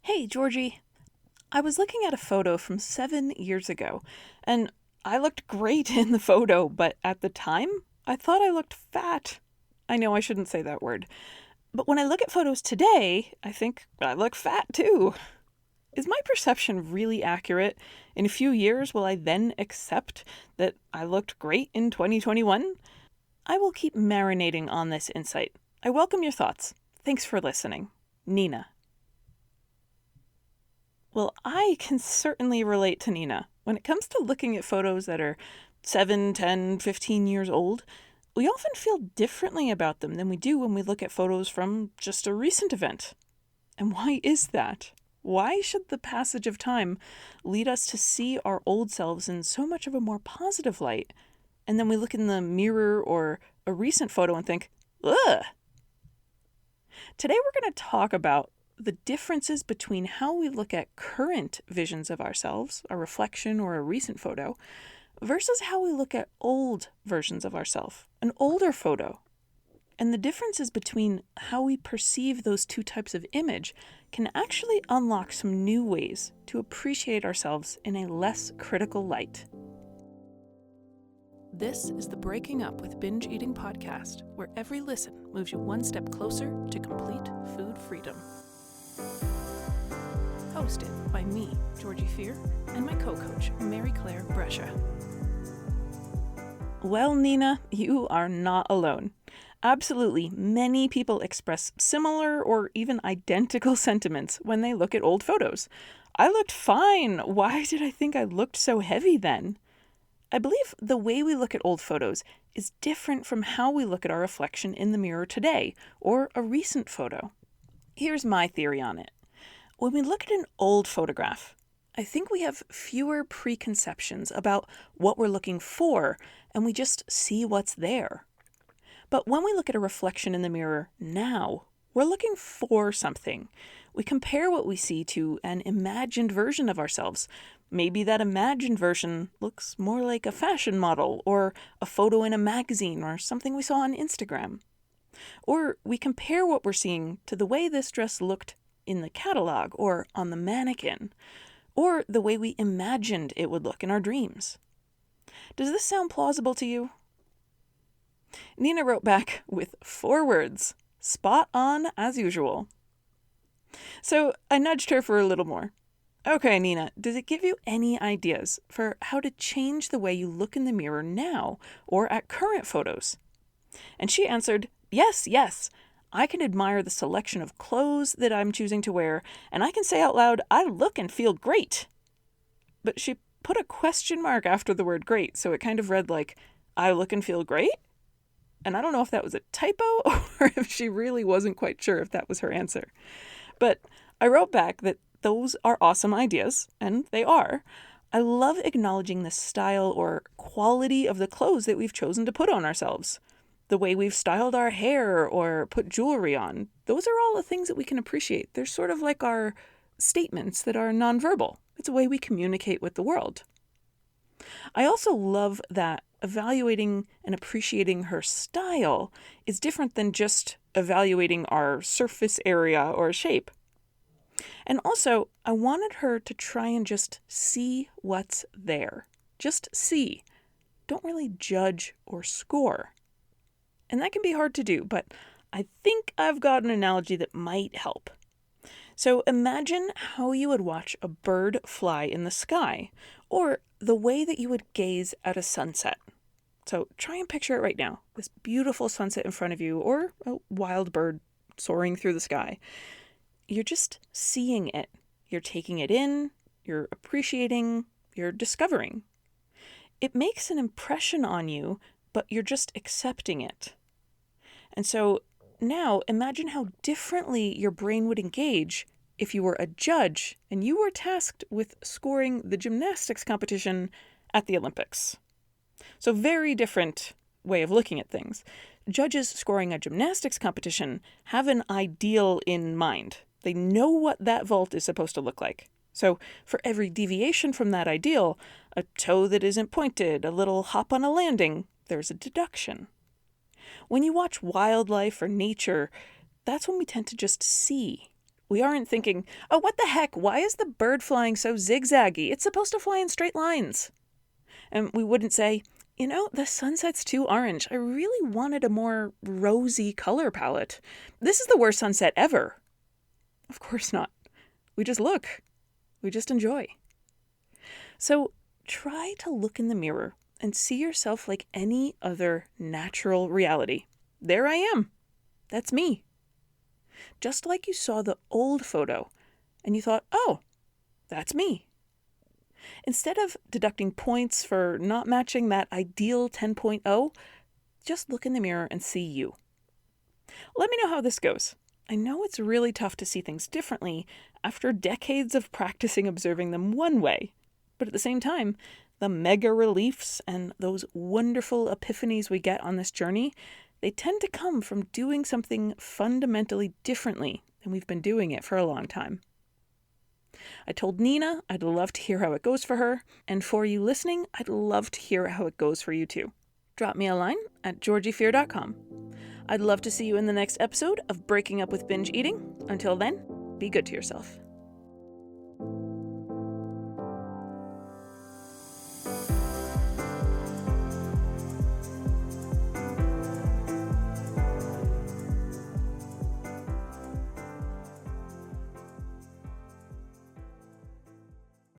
Hey, Georgie. I was looking at a photo from 7 years ago, and I looked great in the photo, but at the time, I thought I looked fat. I know I shouldn't say that word. But when I look at photos today, I think I look fat too. Is my perception really accurate? In a few years, will I then accept that I looked great in 2021? I will keep marinating on this insight. I welcome your thoughts. Thanks for listening. Nina. Well, I can certainly relate to Nina. When it comes to looking at photos that are 7, 10, 15 years old, we often feel differently about them than we do when we look at photos from just a recent event. And why is that? Why should the passage of time lead us to see our old selves in so much of a more positive light, and then we look in the mirror or a recent photo and think, ugh? Today we're going to talk about the differences between how we look at current visions of ourselves, a reflection or a recent photo, versus how we look at old versions of ourselves, an older photo. And the differences between how we perceive those two types of image can actually unlock some new ways to appreciate ourselves in a less critical light. This is the Breaking Up with Binge Eating podcast, where every listen moves you one step closer to complete food freedom. Hosted by me, Georgie Fear, and my co-coach, Mary Claire Brescia. Well, Nina, you are not alone. Absolutely, many people express similar or even identical sentiments when they look at old photos. I looked fine. Why did I think I looked so heavy then? I believe the way we look at old photos is different from how we look at our reflection in the mirror today, or a recent photo. Here's my theory on it. When we look at an old photograph, I think we have fewer preconceptions about what we're looking for, and we just see what's there. But when we look at a reflection in the mirror now, we're looking for something. We compare what we see to an imagined version of ourselves. Maybe that imagined version looks more like a fashion model, or a photo in a magazine, or something we saw on Instagram. Or we compare what we're seeing to the way this dress looked in the catalog or on the mannequin, or the way we imagined it would look in our dreams. Does this sound plausible to you? Nina wrote back with 4 words, spot on as usual. So I nudged her for a little more. Okay, Nina, does it give you any ideas for how to change the way you look in the mirror now or at current photos? And she answered, yes. I can admire the selection of clothes that I'm choosing to wear, and I can say out loud, I look and feel great. But she put a question mark after the word great, so it kind of read like, I look and feel great? And I don't know if that was a typo or if she really wasn't quite sure if that was her answer. But I wrote back that those are awesome ideas, and they are. I love acknowledging the style or quality of the clothes that we've chosen to put on ourselves. The way we've styled our hair or put jewelry on. Those are all the things that we can appreciate. They're sort of like our statements that are nonverbal. It's a way we communicate with the world. I also love that evaluating and appreciating her style is different than just evaluating our surface area or shape. And also, I wanted her to try and just see what's there. Just see. Don't really judge or score. And that can be hard to do, but I think I've got an analogy that might help. So imagine how you would watch a bird fly in the sky, or the way that you would gaze at a sunset. So try and picture it right now, this beautiful sunset in front of you, or a wild bird soaring through the sky. You're just seeing it. You're taking it in, you're appreciating, you're discovering. It makes an impression on you, but you're just accepting it. And so now imagine how differently your brain would engage if you were a judge and you were tasked with scoring the gymnastics competition at the Olympics. So very different way of looking at things. Judges scoring a gymnastics competition have an ideal in mind. They know what that vault is supposed to look like. So for every deviation from that ideal, a toe that isn't pointed, a little hop on a landing, there's a deduction. When you watch wildlife or nature, that's when we tend to just see. We aren't thinking, oh, what the heck? Why is the bird flying so zigzaggy? It's supposed to fly in straight lines. And we wouldn't say, the sunset's too orange. I really wanted a more rosy color palette. This is the worst sunset ever. Of course not. We just look. We just enjoy. So try to look in the mirror and see yourself like any other natural reality. There I am. That's me. Just like you saw the old photo and you thought, oh, that's me. Instead of deducting points for not matching that ideal 10.0, just look in the mirror and see you. Let me know how this goes. I know it's really tough to see things differently after decades of practicing observing them one way. But at the same time, the mega reliefs and those wonderful epiphanies we get on this journey, they tend to come from doing something fundamentally differently than we've been doing it for a long time. I told Nina I'd love to hear how it goes for her, and for you listening, I'd love to hear how it goes for you too. Drop me a line at georgiefear.com. I'd love to see you in the next episode of Breaking Up with Binge Eating. Until then, be good to yourself.